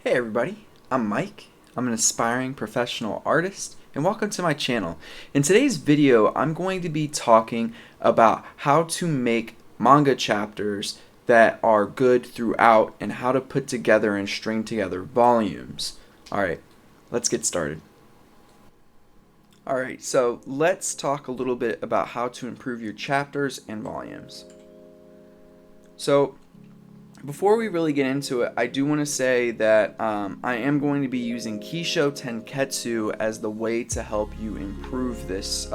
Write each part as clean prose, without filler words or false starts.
Hey everybody, I'm Mike. I'm an aspiring professional artist, and welcome to my channel. In today's video, I'm going to be talking about how to make manga chapters that are good throughout and how to put together and string together volumes. Alright, let's get started. Alright, so let's talk a little bit about how to improve your chapters and volumes. So, before we really get into it, I do want to say that I am going to be using Kisho Tenketsu as the way to help you improve this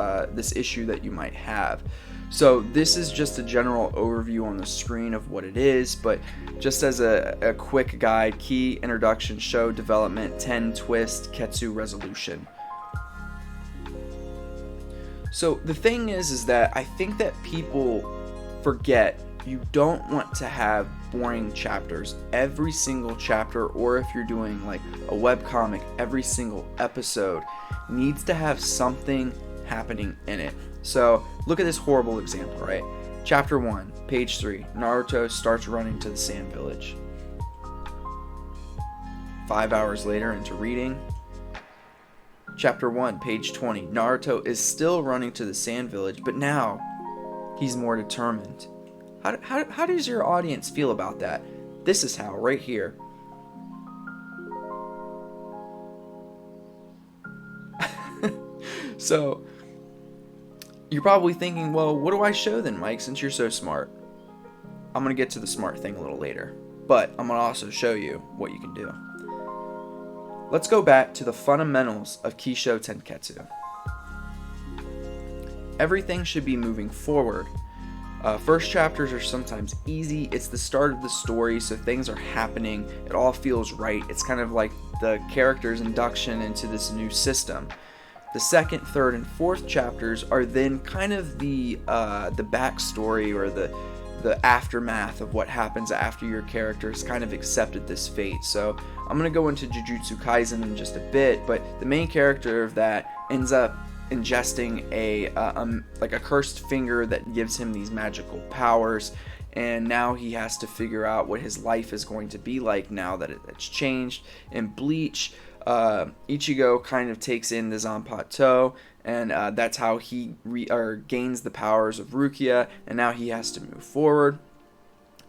issue that you might have. So this is just a general overview on the screen of what it is, but just as a quick guide: Key, Introduction, Show, Development, Ten, Twist, Ketsu, Resolution. So the thing is that I think that people forget you don't want to have boring chapters. Every single chapter, or if you're doing like a webcomic, every single episode needs to have something happening in it. So look at this horrible example, right? Chapter 1, page 3, Naruto starts running to the Sand Village. 5 hours later into reading, Chapter 1, page 20, Naruto is still running to the Sand Village, but now he's more determined. How does your audience feel about that? This is how, right here. So, you're probably thinking, well, what do I show then, Mike, since you're so smart? I'm going to get to the smart thing a little later, but I'm going to also show you what you can do. Let's go back to the fundamentals of Kisho Tenketsu. Everything should be moving forward. First chapters are sometimes easy. It's the start of the story, so things are happening. It all feels right. It's kind of like the character's induction into this new system. The second, third, and fourth chapters are then kind of the backstory or the aftermath of what happens after your character has kind of accepted this fate. So I'm going to go into Jujutsu Kaisen in just a bit, but the main character of that ends up ingesting a cursed finger that gives him these magical powers, and now he has to figure out what his life is going to be like now that it's changed. In Bleach, Ichigo kind of takes in the Zanpakuto, and that's how he gains the powers of Rukia, and now he has to move forward.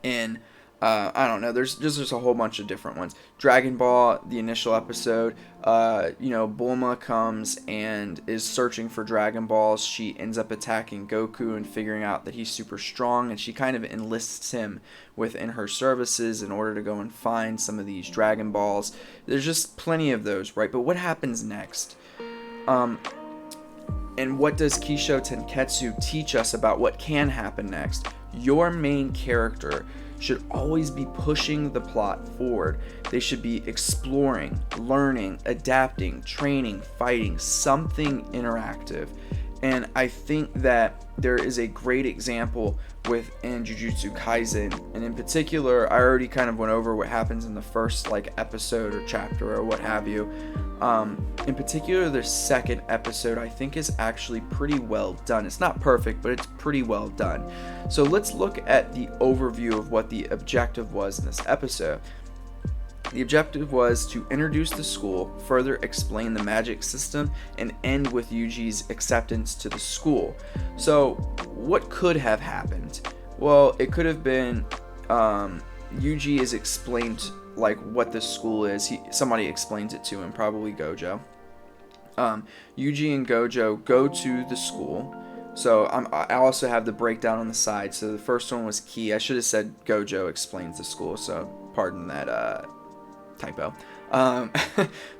And I don't know, there's just a whole bunch of different ones. Dragon Ball, the initial episode, Bulma comes and is searching for Dragon Balls. She ends up attacking Goku and figuring out that he's super strong, and she kind of enlists him within her services in order to go and find some of these Dragon Balls. There's just plenty of those, right? But what happens next? And what does Kisho Tenketsu teach us about what can happen next? Your main character should always be pushing the plot forward. They should be exploring, learning, adapting, training, fighting, something interactive. And I think that there is a great example within Jujutsu Kaisen, and in particular, I already kind of went over what happens in the first episode or chapter or what have you. In particular, the second episode I think is actually pretty well done. It's not perfect, but it's pretty well done. So let's look at the overview of what the objective was in this episode. The objective was to introduce the school, further explain the magic system, and end with Yuji's acceptance to the school. So what could have happened? Well, it could have been Yuji is explained what this school is. Somebody explains it to him, probably Gojo. Yuji and Gojo go to the school. So I also have the breakdown on the side. So the first one was Ki. I should have said Gojo explains the school, so pardon that typo.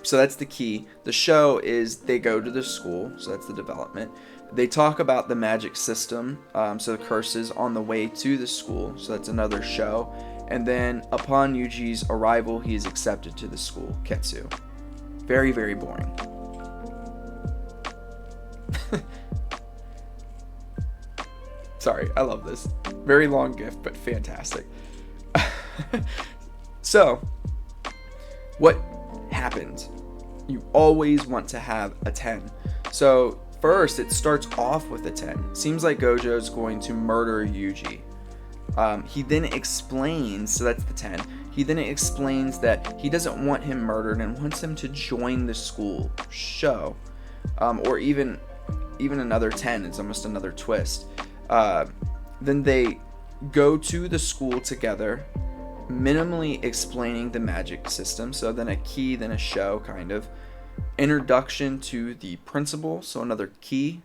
So that's the Ki. The show is they go to the school, so that's the development. They talk about the magic system, so the curses on the way to the school, so that's another show. And then upon Yuji's arrival, he is accepted to the school, Ketsu. Very, very boring. Sorry, I love this. Very long gift, but fantastic. So, what happened? You always want to have a 10. So, first, it starts off with a 10. Seems like Gojo's going to murder Yuji. He then explains, so that's the 10. He then explains that he doesn't want him murdered and wants him to join the school show. Or even another 10 is almost another twist. Then they go to the school together, minimally explaining the magic system. So then a Ki, then a Sho, kind of. Introduction to the principal, so another Ki.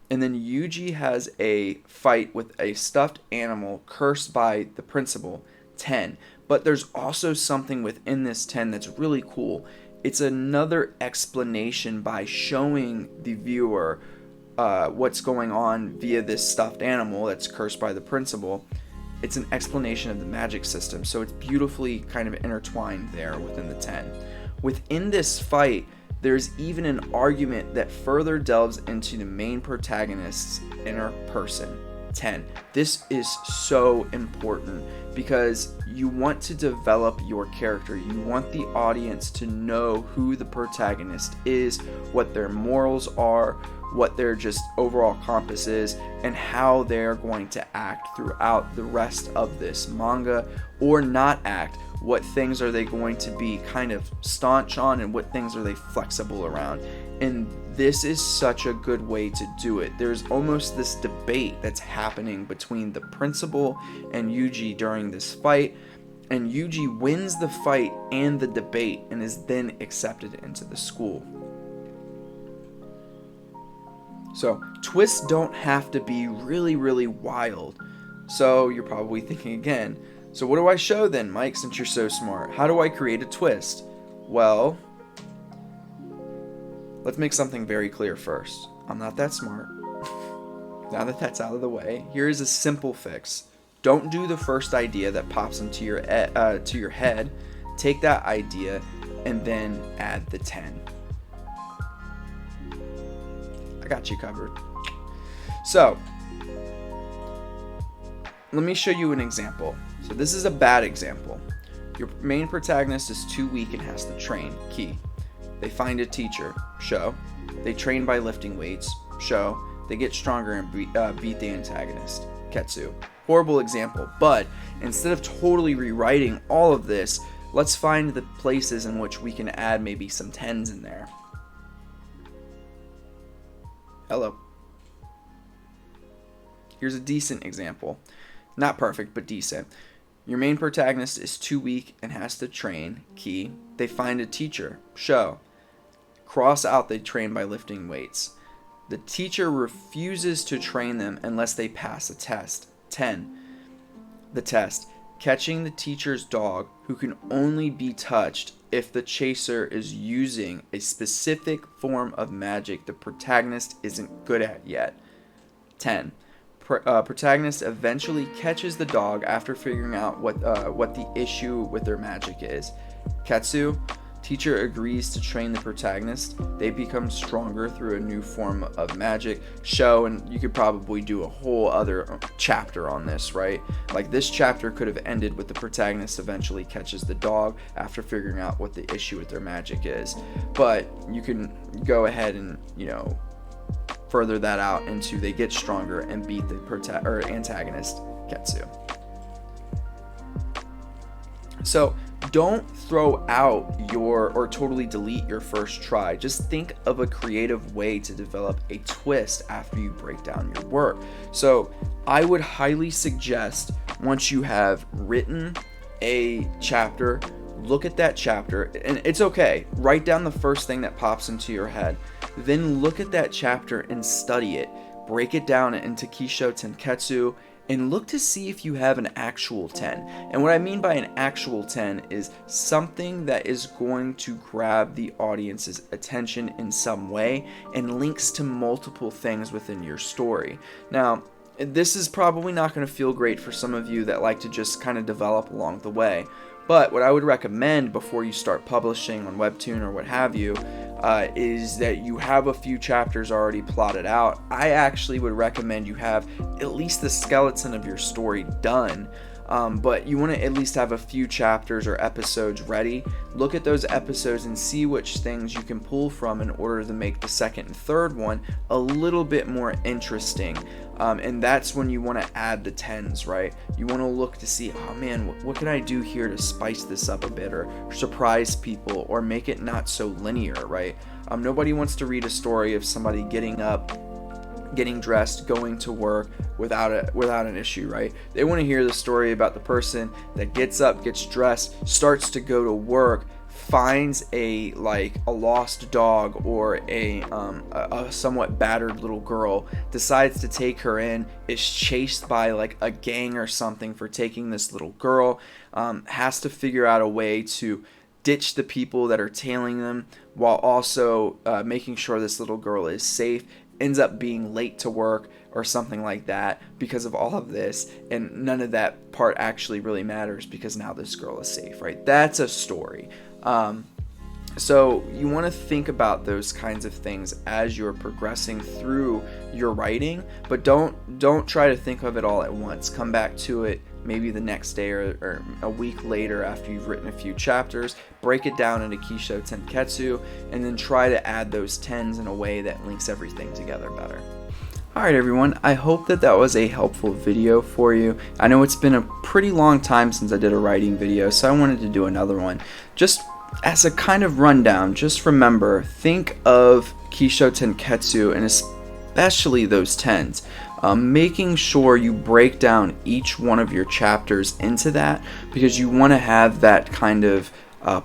And then Yuji has a fight with a stuffed animal cursed by the principal, 10. But there's also something within this 10 that's really cool. It's another explanation by showing the viewer what's going on via this stuffed animal that's cursed by the principal. It's an explanation of the magic system, so it's beautifully kind of intertwined there within the 10. Within this fight, there's even an argument that further delves into the main protagonist's inner person, 10. This is so important because you want to develop your character. You want the audience to know who the protagonist is, what their morals are, what their just overall compass is, and how they're going to act throughout the rest of this manga, or not act. What things are they going to be kind of staunch on, and what things are they flexible around? And this is such a good way to do it. There's almost this debate that's happening between the principal and Yuji during this fight, and Yuji wins the fight and the debate and is then accepted into the school. So twists don't have to be really, really wild. So you're probably thinking again, so what do I show then, Mike, since you're so smart? How do I create a twist? Well, let's make something very clear first. I'm not that smart. Now that that's out of the way, here is a simple fix. Don't do the first idea that pops into your head. Take that idea and then add the 10. I got you covered. So, let me show you an example. So this is a bad example. Your main protagonist is too weak and has to train, Ki. They find a teacher, Sho. They train by lifting weights, Sho. They get stronger and beat the antagonist, Ketsu. Horrible example, but instead of totally rewriting all of this, let's find the places in which we can add maybe some 10s in there. Hello. Here's a decent example. Not perfect, but decent. Your main protagonist is too weak and has to train, Ki. They find a teacher, Sho. Cross out they train by lifting weights. The teacher refuses to train them unless they pass a test, 10. The test, catching the teacher's dog, who can only be touched if the chaser is using a specific form of magic the protagonist isn't good at yet. 10. Protagonist eventually catches the dog after figuring out what the issue with their magic is. Ketsu, teacher agrees to train the protagonist. They become stronger through a new form of magic. Sho, and you could probably do a whole other chapter on this, right? Like this chapter could have ended with the protagonist eventually catches the dog after figuring out what the issue with their magic is. But you can go ahead and, further that out into they get stronger and beat the antagonist, Ketsu. So don't throw out or totally delete your first try. Just think of a creative way to develop a twist after you break down your work. So I would highly suggest, once you have written a chapter, look at that chapter, and it's okay, write down the first thing that pops into your head. Then look at that chapter and study it. Break it down into Kisho Tenketsu and look to see if you have an actual 10. And what I mean by an actual 10 is something that is going to grab the audience's attention in some way and links to multiple things within your story. Now, this is probably not going to feel great for some of you that like to just kind of develop along the way. But what I would recommend before you start publishing on Webtoon or what have you is that you have a few chapters already plotted out. I actually would recommend you have at least the skeleton of your story done. but you want to at least have a few chapters or episodes ready. Look at those episodes and see which things you can pull from in order to make the second and third one a little bit more interesting. And that's when you want to add the tens, right? You want to look to see, oh man, what can I do here to spice this up a bit, or surprise people, or make it not so linear, right? Nobody wants to read a story of somebody getting up, getting dressed, going to work without an issue, right? They want to hear the story about the person that gets up, gets dressed, starts to go to work, finds a lost dog or a somewhat battered little girl, decides to take her in, is chased by like a gang or something for taking this little girl, has to figure out a way to ditch the people that are tailing them while also making sure this little girl is safe, ends up being late to work or something like that because of all of this, and none of that part actually really matters because now this girl is safe, right? That's a story. So you want to think about those kinds of things as you're progressing through your writing, but don't try to think of it all at once. Come back to it maybe the next day or a week later after you've written a few chapters, break it down into Kisho Tenketsu, and then try to add those tens in a way that links everything together better. Alright everyone, I hope that was a helpful video for you. I know it's been a pretty long time since I did a writing video, so I wanted to do another one. Just as a kind of rundown, just remember, think of Kisho Tenketsu and especially those tens. Making sure you break down each one of your chapters into that, because you want to have that kind of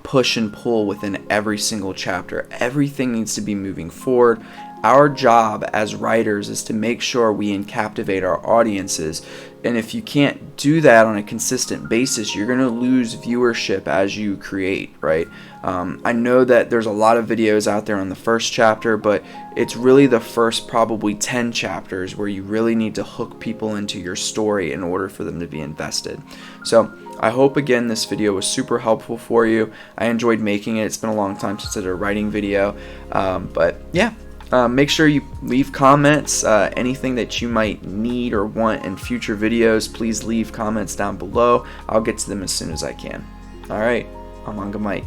push and pull within every single chapter. Everything needs to be moving forward. Our job as writers is to make sure we captivate our audiences, and if you can't do that on a consistent basis, you're going to lose viewership as you create, right? I know that there's a lot of videos out there on the first chapter, but it's really the first probably 10 chapters where you really need to hook people into your story in order for them to be invested. So I hope again this video was super helpful for you. I enjoyed making it. It's been a long time since I did a writing video, but yeah. Make sure you leave comments, anything that you might need or want in future videos, please leave comments down below. I'll get to them as soon as I can. Alright, I'm Manga Mike.